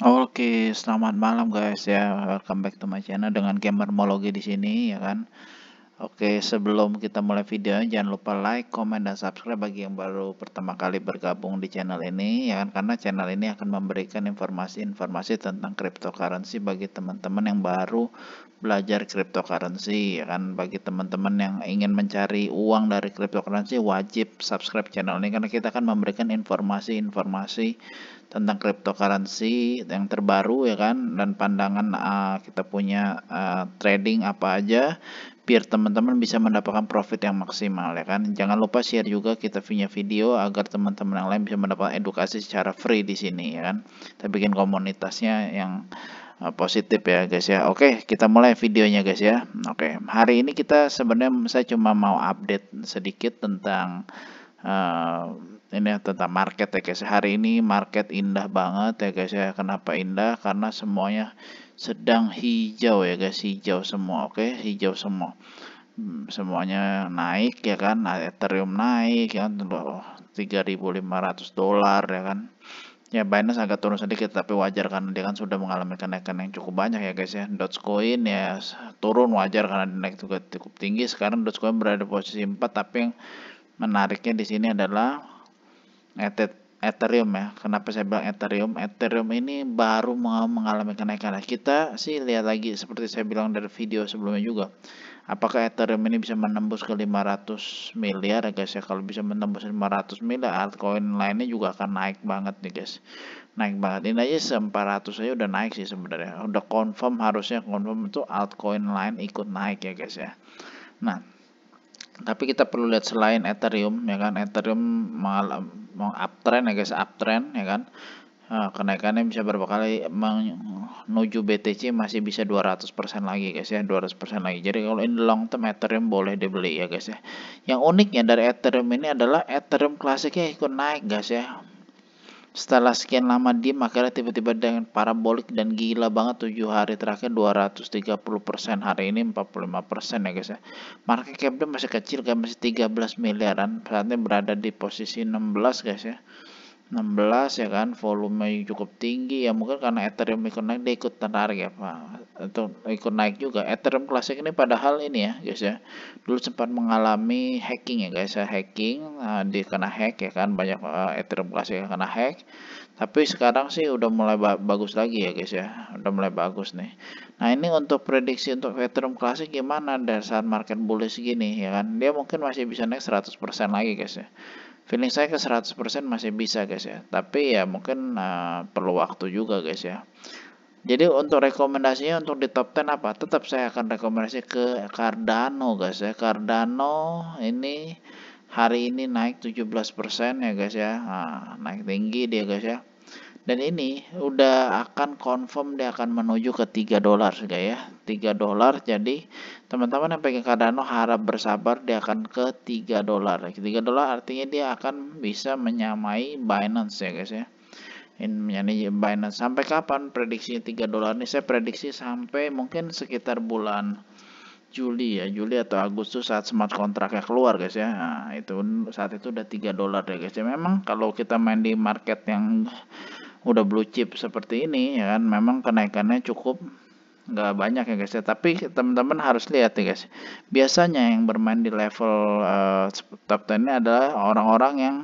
Oke, selamat malam guys ya. Welcome back to my channel dengan Gamermologi di sini ya kan. Oke, sebelum kita mulai video, jangan lupa like, comment, dan subscribe bagi yang baru pertama kali bergabung di channel ini ya kan, karena channel ini akan memberikan informasi-informasi tentang cryptocurrency bagi teman-teman yang baru belajar cryptocurrency ya kan. Bagi teman-teman yang ingin mencari uang dari cryptocurrency wajib subscribe channel ini karena kita akan memberikan informasi-informasi tentang cryptocurrency yang terbaru ya kan, dan pandangan kita punya trading apa aja biar teman-teman bisa mendapatkan profit yang maksimal ya kan. Jangan lupa share juga kita punya video agar teman-teman yang lain bisa mendapatkan edukasi secara free di sini ya kan. Kita bikin komunitasnya yang positif ya guys ya. Oke, kita mulai videonya guys ya. Oke, hari ini saya cuma mau update sedikit tentang ini tentang market ya guys. Hari ini market indah banget ya guys ya. Kenapa indah? Karena semuanya sedang hijau ya guys, hijau semua. Oke, hijau semua. Semuanya naik ya kan. Ethereum naik ya kan, $3.500 ya kan. Ya, Binance agak turun sedikit tapi wajar karena dia kan sudah mengalami kenaikan yang cukup banyak ya guys ya. Dogecoin ya turun wajar karena naik juga cukup tinggi. Sekarang Dogecoin berada di posisi 4, tapi yang menariknya di sini adalah Ethereum ya. Kenapa saya bilang Ethereum? Ethereum ini baru mengalami kenaikan. Nah, kita sih lihat lagi seperti saya bilang dari video sebelumnya juga. Apakah Ethereum ini bisa menembus ke 500 miliar ya guys ya? Kalau bisa menembus 500 miliar, altcoin lainnya juga akan naik banget nih guys. Naik banget. Ini aja 400 aja udah naik sih sebenarnya. Udah harusnya confirm itu altcoin lain ikut naik ya guys ya. Nah, tapi kita perlu lihat selain Ethereum ya kan. Ethereum mau uptrend ya guys, uptrend ya kan. Kenaikannya bisa berapa kali menuju BTC masih bisa 200% lagi guys ya, 200% lagi. Jadi kalau in long term Ethereum boleh dibeli ya guys ya. Yang uniknya dari Ethereum ini adalah Ethereum klasiknya ikut naik guys ya. Setelah sekian lama diem, akhirnya tiba-tiba dengan parabolik dan gila banget 7 hari terakhir 230%, hari ini 45% ya guys ya. Market cap dia masih kecil kan, masih 13 miliaran, saatnya berada di posisi 16 guys ya. 16 ya kan, volume cukup tinggi ya, mungkin karena Ethereum ikut naik dia ikut tertarik ya Pak, atau ikut naik juga. Ethereum Classic ini padahal ini ya guys ya, dulu sempat mengalami hacking ya guys ya, hacking, dia kena hack ya kan, banyak Ethereum Classic yang kena hack, tapi sekarang sih udah mulai bagus lagi ya guys ya, udah mulai bagus nih. Nah, ini untuk prediksi untuk Ethereum Classic gimana dari saat market bullish gini ya kan, dia mungkin masih bisa naik 100% lagi guys ya. Feeling saya ke 100% masih bisa guys ya. Tapi ya mungkin perlu waktu juga guys ya. Jadi untuk rekomendasinya untuk di top 10 apa? Tetap saya akan rekomendasi ke Cardano guys ya. Cardano ini hari ini naik 17% ya guys ya. Naik tinggi dia guys ya. Dan ini udah akan confirm dia akan menuju ke $3 guys ya. $3. Jadi teman-teman yang pegang Cardano harap bersabar, dia akan ke $3. $3 artinya dia akan bisa menyamai Binance ya guys ya. Ini menyamai Binance. Sampai kapan prediksinya $3 ini? Saya prediksi sampai mungkin sekitar bulan Juli ya, Juli atau Agustus saat smart kontraknya keluar guys ya. Nah, itu saat itu udah $3 ya guys ya. Memang kalau kita main di market yang udah blue chip seperti ini ya kan, memang kenaikannya cukup nggak banyak ya guys ya, tapi teman-teman harus lihat ya guys, biasanya yang bermain di level top 10 ini adalah orang-orang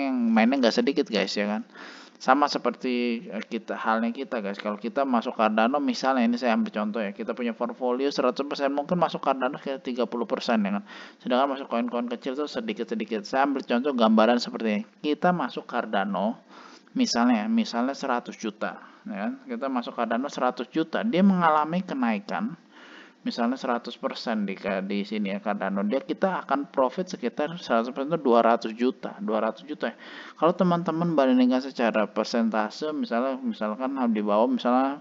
yang mainnya nggak sedikit guys ya kan. Sama seperti halnya kita guys, kalau kita masuk Cardano misalnya, ini saya ambil contoh ya, kita punya portfolio 100%, mungkin masuk Cardano ke 30% ya kan, sedangkan masuk koin-koin kecil tuh sedikit-sedikit. Saya ambil contoh gambaran seperti ini, kita masuk Cardano misalnya 100 juta ya kan? Kita masuk Cardano 100 juta, dia mengalami kenaikan misalnya 100% di sini ya Cardano, kita akan profit sekitar 100% itu 200 juta 200 juta ya. Kalau teman-teman bandingkan secara persentase, misalkan di bawah, misalnya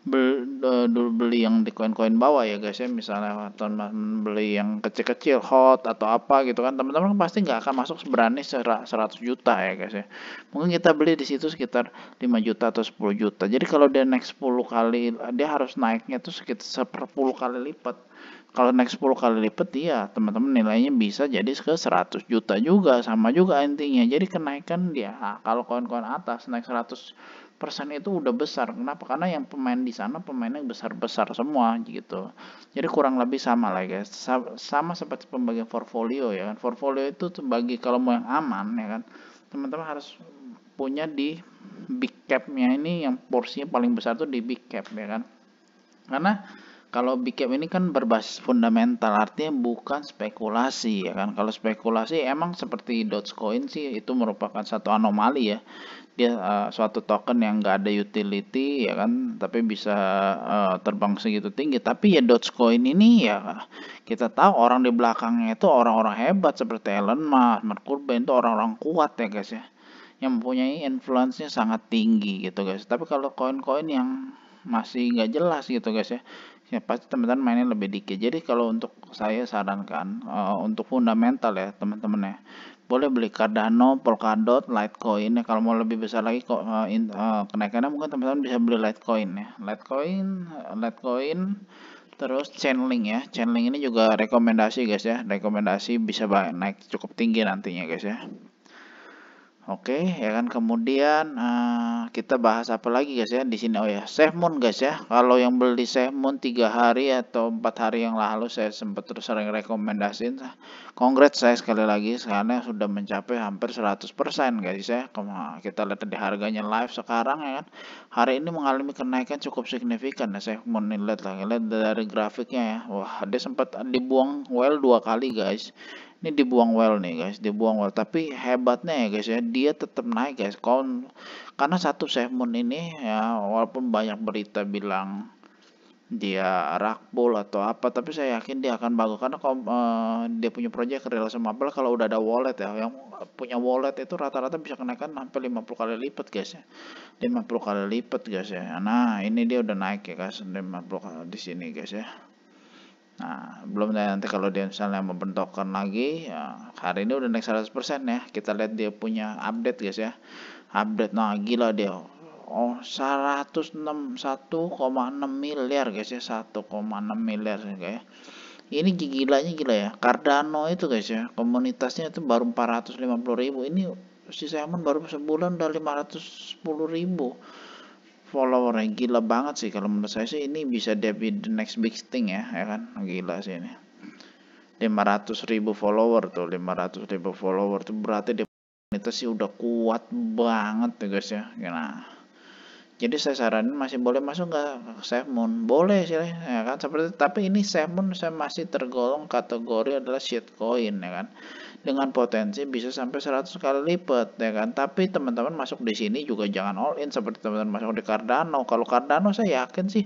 beli yang di koin-koin bawah ya guys ya, misalnya teman beli yang kecil-kecil hot atau apa gitu kan, teman-teman pasti nggak akan masuk berani 100 juta ya guys ya. Mungkin kita beli di situ sekitar 5 juta atau 10 juta. Jadi kalau dia naik 10 kali, dia harus naiknya tuh sekitar 10 kali lipat. Kalau naik 10 kali lipat, ya teman-teman nilainya bisa jadi ke 100 juta juga, sama juga intinya. Jadi kenaikan dia, kalau koin-koin atas naik 100 persen itu udah besar. Kenapa? Karena yang pemain di sana pemainnya besar-besar semua gitu. Jadi kurang lebih sama lah guys. Sama seperti pembagian portfolio ya kan. Portfolio itu bagi kalau mau yang aman ya kan, teman-teman harus punya di big cap-nya ini, yang porsinya paling besar tuh di big cap ya kan. Karena kalau big cap ini kan berbasis fundamental, artinya bukan spekulasi ya kan. Kalau spekulasi emang seperti Dogecoin sih itu merupakan satu anomali ya. Dia suatu token yang nggak ada utility ya kan, tapi bisa terbang segitu tinggi. Tapi ya Dogecoin ini ya kita tahu orang di belakangnya itu orang-orang hebat seperti Elon Musk, Mark Cuban, itu orang-orang kuat ya guys ya, yang mempunyai influence-nya sangat tinggi gitu guys. Tapi kalau koin-koin yang masih nggak jelas gitu guys ya pasti teman-teman mainnya lebih dikit. Jadi kalau untuk saya sarankan untuk fundamental ya teman-teman ya, boleh beli Cardano, Polkadot, Litecoin ya. Kalau mau lebih besar lagi kok kenaikannya, mungkin teman-teman bisa beli Litecoin ya. Litecoin terus Chainlink ya. Chainlink ini juga rekomendasi guys ya. Rekomendasi bisa naik cukup tinggi nantinya guys ya. Oke, ya kan, kemudian kita bahas apa lagi guys ya di sini. Oh ya, SafeMoon guys ya. Kalau yang beli SafeMoon 3 hari atau 4 hari yang lalu saya sempat terus sering rekomendasiin. Congrats saya sekali lagi karena sudah mencapai hampir 100% guys ya. Kita lihat di harganya live sekarang ya kan. Hari ini mengalami kenaikan cukup signifikan ya SafeMoon. Lihat dari grafiknya ya. Wah, dia sempat dibuang well 2 kali guys. Ini dibuang well nih guys, dibuang well. Tapi hebatnya ya guys ya, dia tetap naik guys. Karena satu SafeMoon ini ya, walaupun banyak berita bilang dia rakbol atau apa, tapi saya yakin dia akan bagus karena kalau dia punya proyek real sama Apple, kalau udah ada wallet ya, yang punya wallet itu rata-rata bisa kenaikan sampai 50 kali lipat guys ya. 50 kali lipat guys ya. Nah, ini dia udah naik ya guys, 50 kali di sini guys ya. Nah, belum nanti kalau dia misalnya membentukkan lagi ya, hari ini udah naik 100% ya. Kita lihat dia punya update guys ya. Update, nah gila dia. Oh, 1,6 miliar guys ya. 1,6 miliar guys ya. Ini gilanya gila ya. Cardano itu guys ya, komunitasnya itu baru 450.000. Ini si Simon baru sebulan udah 510.000 followernya. Gila banget sih, kalau menurut saya sih ini bisa jadi the next big thing ya kan, gila sih ini. 500.000 follower tuh, 500.000 follower tuh berarti dia komunitas sih udah kuat banget tuh guys ya. Nah, jadi saya saranin masih boleh masuk nggak SafeMoon, boleh sih ya kan, seperti, tapi ini SafeMoon saya masih tergolong kategori adalah shitcoin ya kan, dengan potensi bisa sampai 100 kali lipat ya kan. Tapi teman-teman masuk di sini juga jangan all in seperti teman-teman masuk di Cardano. Kalau Cardano saya yakin sih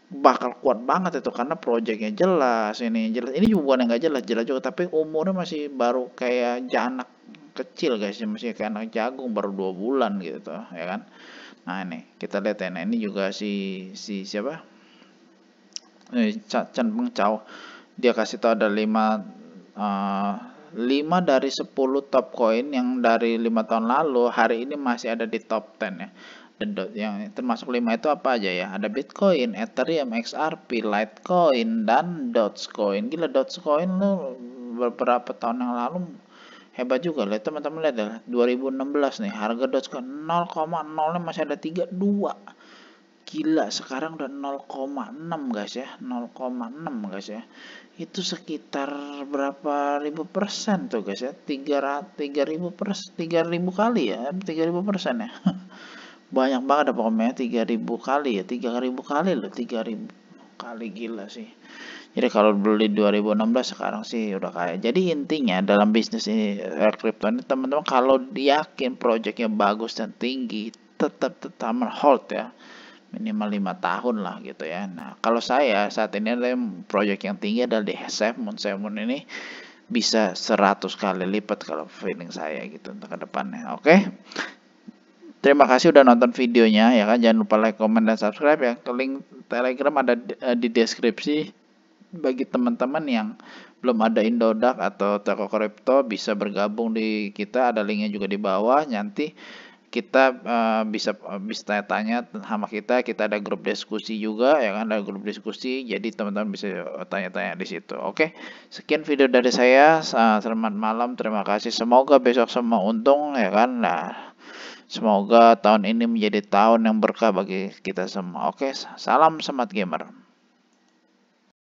bakal kuat banget itu karena proyeknya jelas, ini jelas, ini juga bukan yang nggak jelas juga, tapi umurnya masih baru kayak anak kecil guys, masih kayak anak jagung, baru 2 bulan gitu ya kan. Nah ini kita lihat ya, nah ini juga si siapa, Chen Pengcao, dia kasih tahu ada 5 dari 10 top coin yang dari 5 tahun lalu hari ini masih ada di top 10 ya. Yang termasuk 5 itu apa aja ya? Ada Bitcoin, Ethereum, XRP, Litecoin, dan Dogecoin. Gila, Dogecoin lo beberapa tahun yang lalu hebat juga. Lihat teman-teman, lihat ya, 2016 nih harga Dogecoin 0,0 masih ada 32. Gila, sekarang udah 0,6 guys ya, 0,6 guys ya. Itu sekitar berapa ribu persen tuh guys ya, 3.000 kali ya, 3.000% ya. Banyak banget ada pokoknya, 3.000 kali ya, 3.000 kali loh, 3.000 kali, gila sih. Jadi kalau beli 2016 sekarang sih udah kaya. Jadi intinya dalam bisnis ini kripto ini teman-teman, kalau yakin proyeknya bagus dan tinggi, tetap hold ya, minimal 5 tahun lah gitu ya. Nah, kalau saya saat ini ada proyek yang tinggi adalah di SafeMoon. SafeMoon ini bisa 100 kali lipat kalau feeling saya gitu untuk ke depannya. Oke. Terima kasih udah nonton videonya ya kan. Jangan lupa like, comment, dan subscribe ya. Link Telegram ada di deskripsi. Bagi teman-teman yang belum ada Indodax atau toko kripto, bisa bergabung di kita, ada linknya juga di bawah. Nanti kita bisa tanya-tanya sama kita ada grup diskusi juga ya kan, ada grup diskusi, jadi teman-teman bisa tanya-tanya di situ. Oke, sekian video dari saya, selamat malam, terima kasih, semoga besok semua untung ya kan. Nah, Semoga tahun ini menjadi tahun yang berkah bagi kita semua. Oke, salam Smart Gamer.